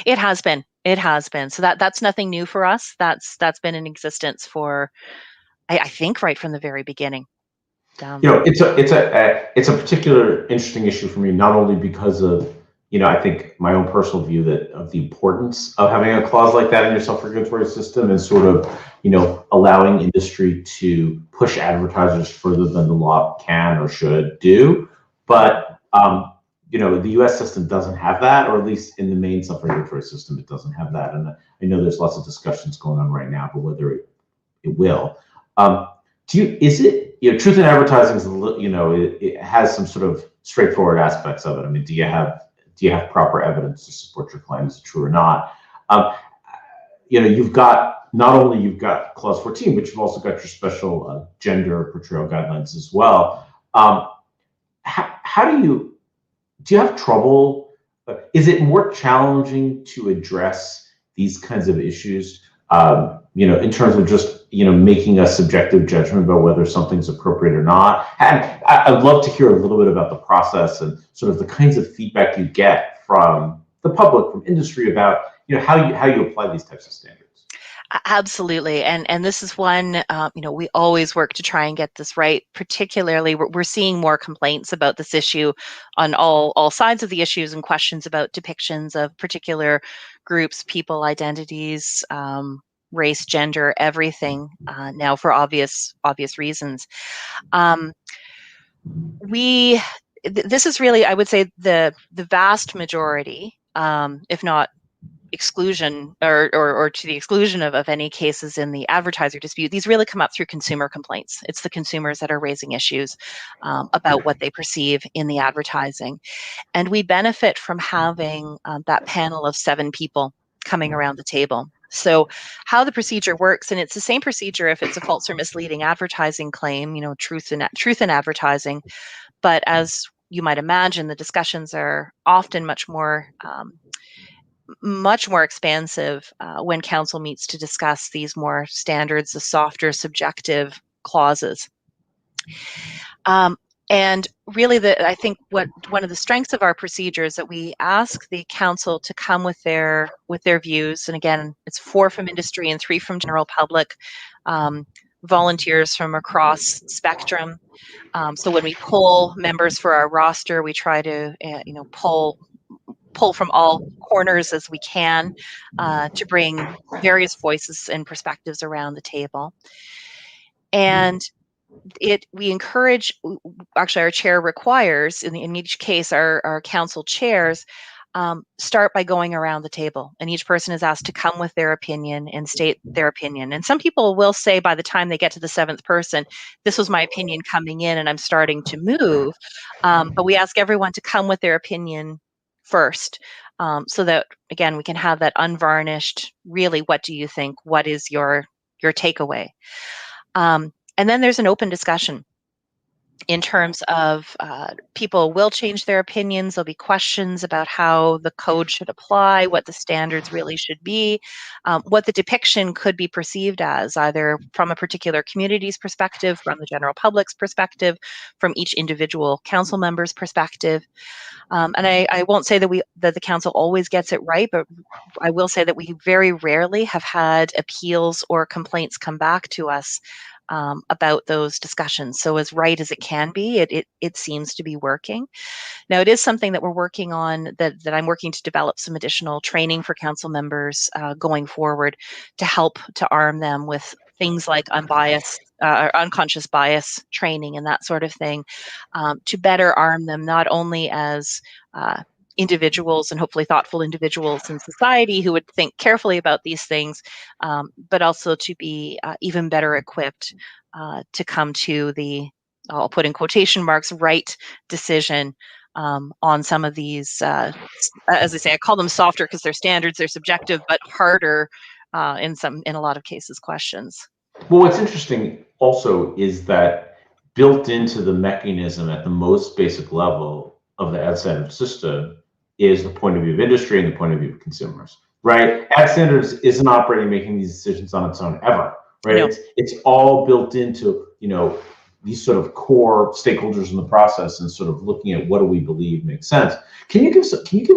It has been. It has been. So that's nothing new for us. That's been in existence for, I think, right from the very beginning. It's a particular interesting issue for me, not only because of I think my own personal view of the importance of having a clause like that in your self-regulatory system and sort of, allowing industry to push advertisers further than the law can or should do. But, the US system doesn't have that, or at least in the main self-regulatory system, it doesn't have that. And I know there's lots of discussions going on right now, but whether it will. Truth in advertising is, it has some sort of straightforward aspects of it. I mean, do you have proper evidence to support your claim? Is it true or not? You've got you've got clause 14, but you've also got your special gender portrayal guidelines as well. How do you have trouble? Is it more challenging to address these kinds of issues, in terms of just, making a subjective judgment about whether something's appropriate or not? And I'd love to hear a little bit about the process and sort of the kinds of feedback you get from the public, from industry about, how you apply these types of standards. Absolutely, and this is one, we always work to try and get this right. Particularly, we're seeing more complaints about this issue on all sides of the issues, and questions about depictions of particular groups, people, identities, race, gender, everything, now for obvious reasons. This is really, I would say, the vast majority, if not exclusion or to the exclusion of any cases in the advertiser dispute, these really come up through consumer complaints. It's the consumers that are raising issues about what they perceive in the advertising. And we benefit from having that panel of 7 people coming around the table. So how the procedure works, and it's the same procedure if it's a false or misleading advertising claim, truth in advertising. But as you might imagine, the discussions are often much more expansive when counsel meets to discuss these more standards, the softer subjective clauses. And really, I think one of the strengths of our procedure is that we ask the counsel to come with their views. And again, it's 4 from industry and 3 from general public, volunteers from across spectrum. So when we poll members for our roster, we try to pull from all corners as we can to bring various voices and perspectives around the table. And we encourage, actually our chair requires, in each case, our council chairs start by going around the table, and each person is asked to come with their opinion and state their opinion. And some people will say by the time they get to the 7th person, this was my opinion coming in and I'm starting to move. But we ask everyone to come with their opinion first, so that, again, we can have that unvarnished, really, what do you think? What is your takeaway? And then there's an open discussion in terms of people will change their opinions. There'll be questions about how the code should apply, what the standards really should be, what the depiction could be perceived as, either from a particular community's perspective, from the general public's perspective, from each individual council member's perspective. And I won't say that the council always gets it right, but I will say that we very rarely have had appeals or complaints come back to us about those discussions. So as right as it can be, it seems to be working. Now, it is something that we're working on, that I'm working to develop some additional training for council members going forward, to help to arm them with things like unconscious bias training and that sort of thing, to better arm them not only as individuals, and hopefully thoughtful individuals in society who would think carefully about these things, but also to be even better equipped to come to the, I'll put in quotation marks, right decision on some of these, as I say, I call them softer because they're standards, they're subjective, but harder in a lot of cases, questions. Well, what's interesting also is that built into the mechanism at the most basic level of the ad standard system is the point of view of industry and the point of view of consumers, right? Ad standards isn't operating, making these decisions on its own ever, right? No. It's all built into, these sort of core stakeholders in the process, and sort of looking at what do we believe makes sense. Can you give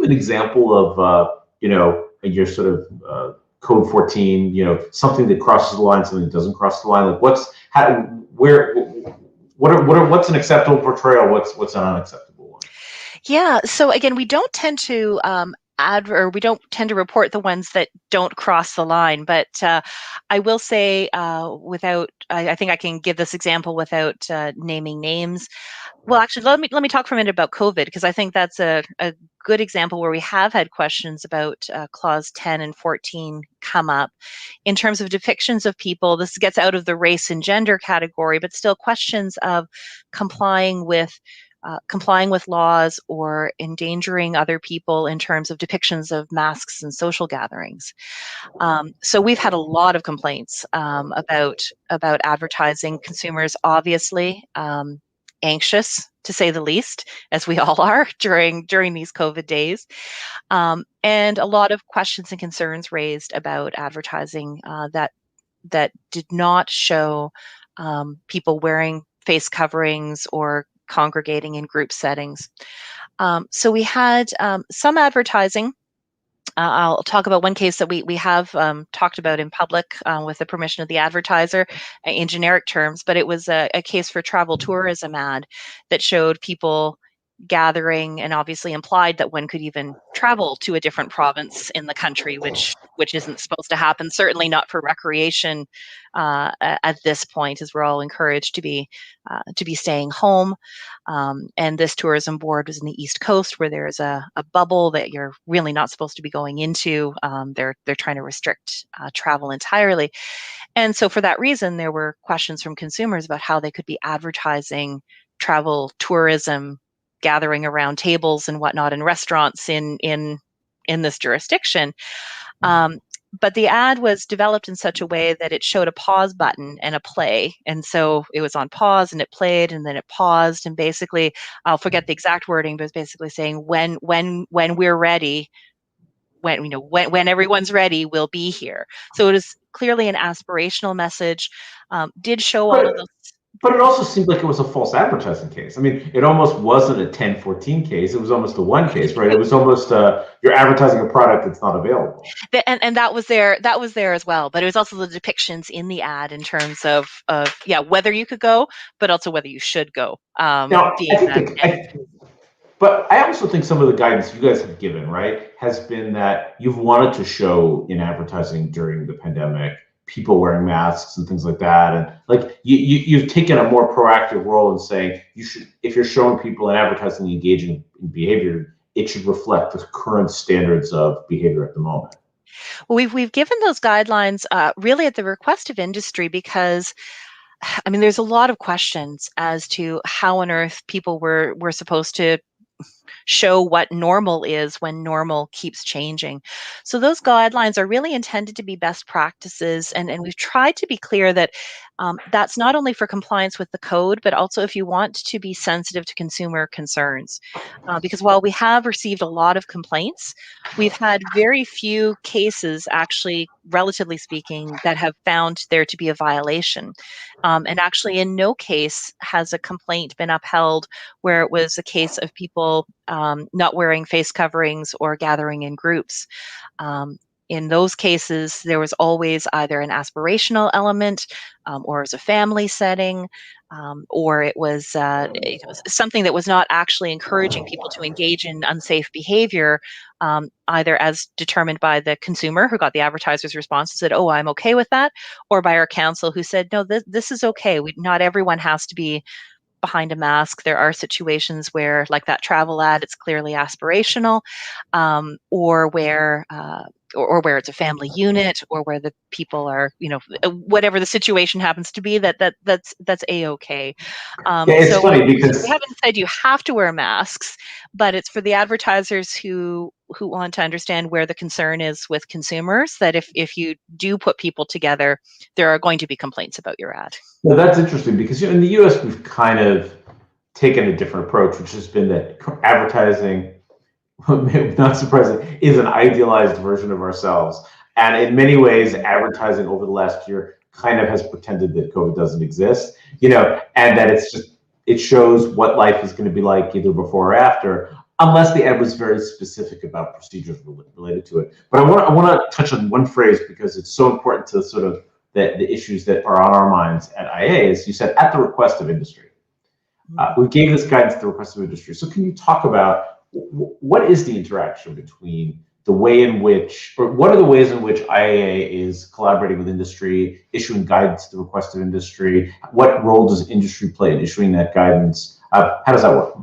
an example of, your sort of code 14, something that crosses the line, something that doesn't cross the line? Like what's an acceptable portrayal? What's an unacceptable one? Yeah. So again, we don't tend to we don't tend to report the ones that don't cross the line. But I will say, I think I can give this example without naming names. Well, actually, let me talk for a minute about COVID, because I think that's a good example where we have had questions about clause 10 and 14 come up in terms of depictions of people. This gets out of the race and gender category, but still questions of complying with laws or endangering other people in terms of depictions of masks and social gatherings. So we've had a lot of complaints about advertising. Consumers obviously anxious, to say the least, as we all are during these COVID days, and a lot of questions and concerns raised about advertising that did not show people wearing face coverings or congregating in group settings. So we had some advertising. I'll talk about one case that we have talked about in public with the permission of the advertiser in generic terms, but it was a case for travel tourism ad that showed people gathering and obviously implied that one could even travel to a different province in the country, which isn't supposed to happen, certainly not for recreation at this point, as we're all encouraged to be staying home. And this tourism board was in the East Coast, where there's a bubble that you're really not supposed to be going into. They're trying to restrict travel entirely. And so for that reason, there were questions from consumers about how they could be advertising travel tourism, gathering around tables and whatnot in restaurants in this jurisdiction. But the ad was developed in such a way that it showed a pause button and a play. And so it was on pause and it played and then it paused. And basically, I'll forget the exact wording, but it's basically saying when we're ready, when everyone's ready, we'll be here. So it is clearly an aspirational message. Did show all of those. But it also seemed like it was a false advertising case. I mean, it almost wasn't a 1014 case. It was almost a one case, right? It was almost you're advertising a product that's not available. And that was there as well. But it was also the depictions in the ad in terms of whether you could go, but also whether you should go. Now, but I also think some of the guidance you guys have given, right, has been that you've wanted to show in advertising during the pandemic people wearing masks and things like that, and like you've taken a more proactive role in saying you should, if you're showing people in advertising engaging in behavior, it should reflect the current standards of behavior at the moment. Well, we've given those guidelines really at the request of industry, because I mean, there's a lot of questions as to how on earth people were supposed to show what normal is when normal keeps changing. So those guidelines are really intended to be best practices, and we've tried to be clear that that's not only for compliance with the code, but also if you want to be sensitive to consumer concerns. Because while we have received a lot of complaints, we've had very few cases, actually, relatively speaking, that have found there to be a violation. And actually, in no case has a complaint been upheld where it was a case of people not wearing face coverings or gathering in groups. In those cases, there was always either an aspirational element, or as a family setting, or it was something that was not actually encouraging people to engage in unsafe behavior, either as determined by the consumer who got the advertiser's response and said, "Oh, I'm okay with that," or by our counsel who said, "No, this is okay. Not everyone has to be behind a mask. There are situations where, like that travel ad, it's clearly aspirational, or where it's a family unit, or where the people are, whatever the situation happens to be, that's a-okay." It's So funny because we haven't said you have to wear masks, but it's for the advertisers who want to understand where the concern is with consumers, that if you do put people together, there are going to be complaints about your ad. well, that's interesting because in the U.S. we've kind of taken a different approach, which has been that advertising, not surprising, is an idealized version of ourselves. And in many ways, advertising over the last year kind of has pretended that COVID doesn't exist, and that it shows what life is going to be like either before or after, unless the ad was very specific about procedures related to it. But I want to touch on one phrase because it's so important to sort of the issues that are on our minds at IA. Is you said at the request of industry. We gave this guidance at the request of industry. So can you talk about what is the interaction between the way in which, or what are the ways in which IAA is collaborating with industry, issuing guidance at the request of industry? What role does industry play in issuing that guidance? How does that work?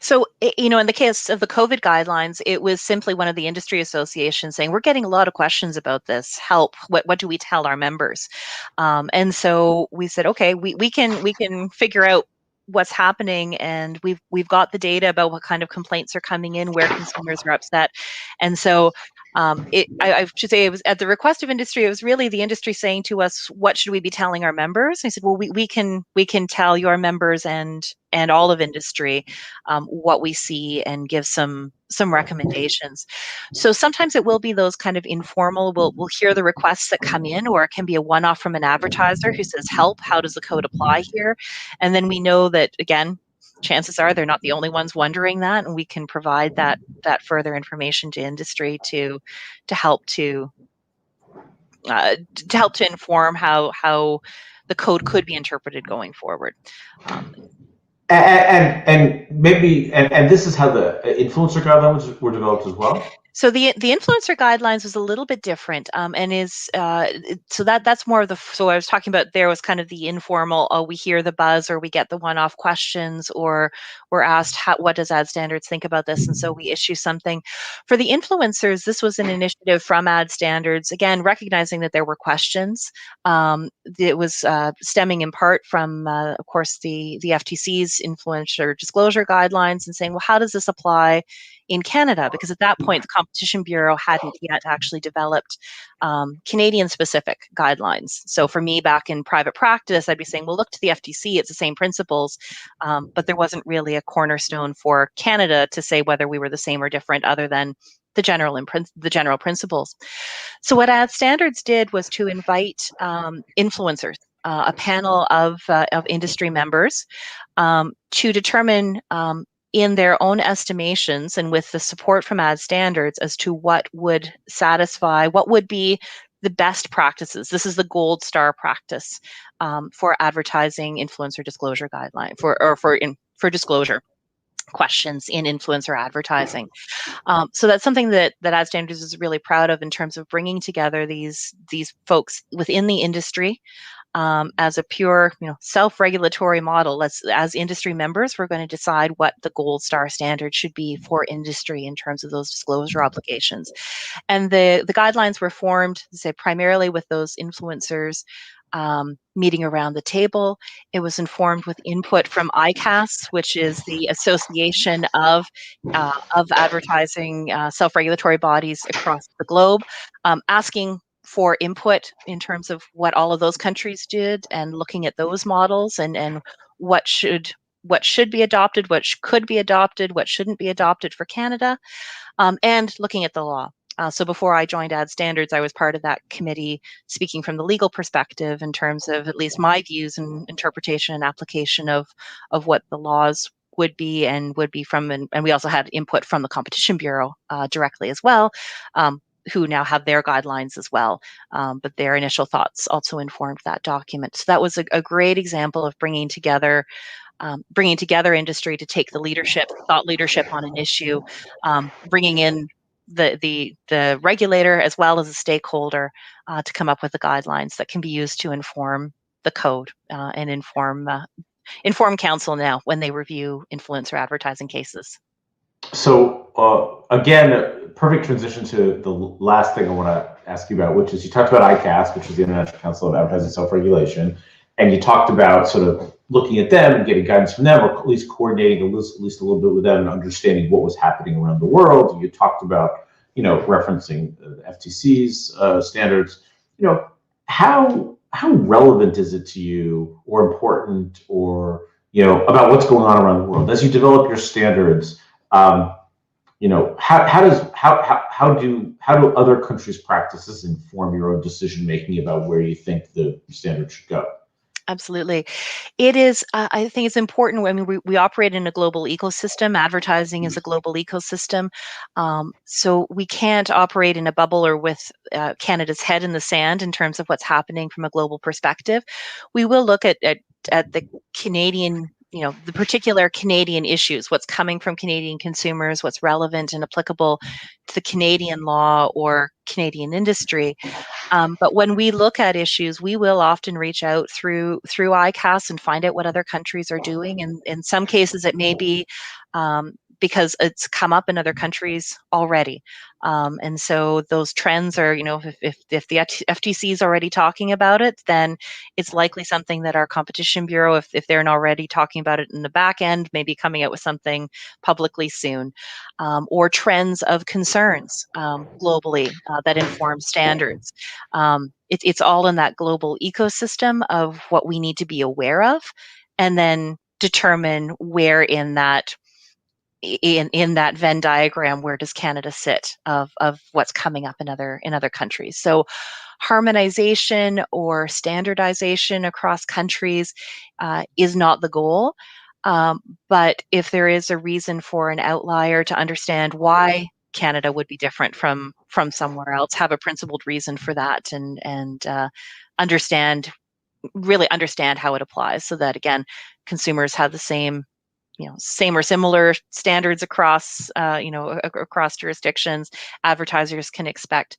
So, in the case of the COVID guidelines, it was simply one of the industry associations saying, we're getting a lot of questions about this. Help. What do we tell our members? And so we said, okay, we can figure out what's happening, and we've got the data about what kind of complaints are coming in, where consumers are upset. And so I should say it was at the request of industry. It was really the industry saying to us, what should we be telling our members? And I said, well, we can tell your members and all of industry what we see and give some recommendations. So sometimes it will be those kind of informal, we'll hear the requests that come in, or it can be a one-off from an advertiser who says, help, how does the code apply here? And then we know that, again, chances are they're not the only ones wondering that, and we can provide that further information to industry to help to inform how the code could be interpreted going forward. And maybe this is how the influencer guidelines were developed as well. So the influencer guidelines was a little bit different, and is so that's more of the. So I was talking about there was kind of the informal. Oh, we hear the buzz, or we get the one-off questions, or we're asked, what does Ad Standards think about this, and so we issue something. For the influencers, this was an initiative from Ad Standards, again recognizing that there were questions. It was stemming in part from, of course, the FTC's influencer disclosure guidelines, and saying, well, how does this apply in Canada? Because at that point, the Competition Bureau hadn't yet actually developed Canadian-specific guidelines. So for me, back in private practice, I'd be saying, well, look to the FTC, it's the same principles, but there wasn't really a cornerstone for Canada to say whether we were the same or different, other than the general principles. So what Ad Standards did was to invite influencers, a panel of industry members, to determine in their own estimations and with the support from Ad Standards as to what would satisfy, what would be the best practices. This is the gold star practice for advertising influencer disclosure guideline for disclosure questions in influencer advertising. So that's something that Ad Standards is really proud of in terms of bringing together these folks within the industry. As a pure, self-regulatory model. As industry members, we're going to decide what the gold star standard should be for industry in terms of those disclosure obligations. And the guidelines were formed, say, primarily with those influencers meeting around the table. It was informed with input from ICAS, which is the Association of Advertising Self-Regulatory Bodies across the globe, asking for input in terms of what all of those countries did, and looking at those models and what should be adopted, what could be adopted, what shouldn't be adopted for Canada, and looking at the law. So before I joined Ad Standards, I was part of that committee, speaking from the legal perspective in terms of at least my views and interpretation and application of what the laws would be from, and we also had input from the Competition Bureau directly as well, who now have their guidelines as well, but their initial thoughts also informed that document. So that was a great example of bringing together industry to take the thought leadership on an issue, bringing in the regulator as well as a stakeholder to come up with the guidelines that can be used to inform the code and inform council now when they review influencer advertising cases. So again, a perfect transition to the last thing I want to ask you about, which is you talked about ICAS, which is the International Council of Advertising Self-Regulation, and you talked about sort of looking at them and getting guidance from them, or at least coordinating at least a little bit with them and understanding what was happening around the world. You talked about, referencing the FTC's standards. How relevant is it to you, or important, or about what's going on around the world as you develop your standards? How do other countries' practices inform your own decision making about where you think the standard should go? Absolutely. It is, I think it's important. I mean, we operate in a global ecosystem. Advertising is a global ecosystem. So we can't operate in a bubble or with Canada's head in the sand in terms of what's happening from a global perspective. We will look at the Canadian the particular Canadian issues, what's coming from Canadian consumers, what's relevant and applicable to the Canadian law or Canadian industry. But when we look at issues, we will often reach out through ICAS and find out what other countries are doing. And in some cases, it may be because it's come up in other countries already. And so those trends are, if the FTC is already talking about it, then it's likely something that our Competition Bureau, if they're not already talking about it in the back end, maybe coming out with something publicly soon. Or trends of concerns globally that inform standards. It's all in that global ecosystem of what we need to be aware of, and then determine where in that Venn diagram, where does Canada sit of what's coming up in other countries. So harmonization or standardization across countries is not the goal. But if there is a reason for an outlier, to understand why Canada would be different from somewhere else, have a principled reason for that, and really understand how it applies, so that again, consumers have the same or similar standards across across jurisdictions. Advertisers can expect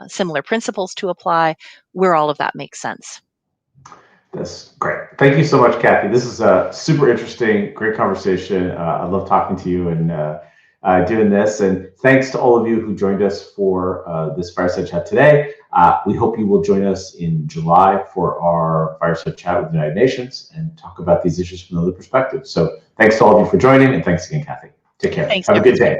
similar principles to apply, where all of that makes sense. That's great. Thank you so much, Kathy. This is a super interesting, great conversation. I love talking to you and doing this. And thanks to all of you who joined us for this Fireside Chat today. We hope you will join us in July for our Fireside Chat with the United Nations and talk about these issues from another perspective. So thanks to all of you for joining, and thanks again, Kathy. Take care. Thanks, Have a good day.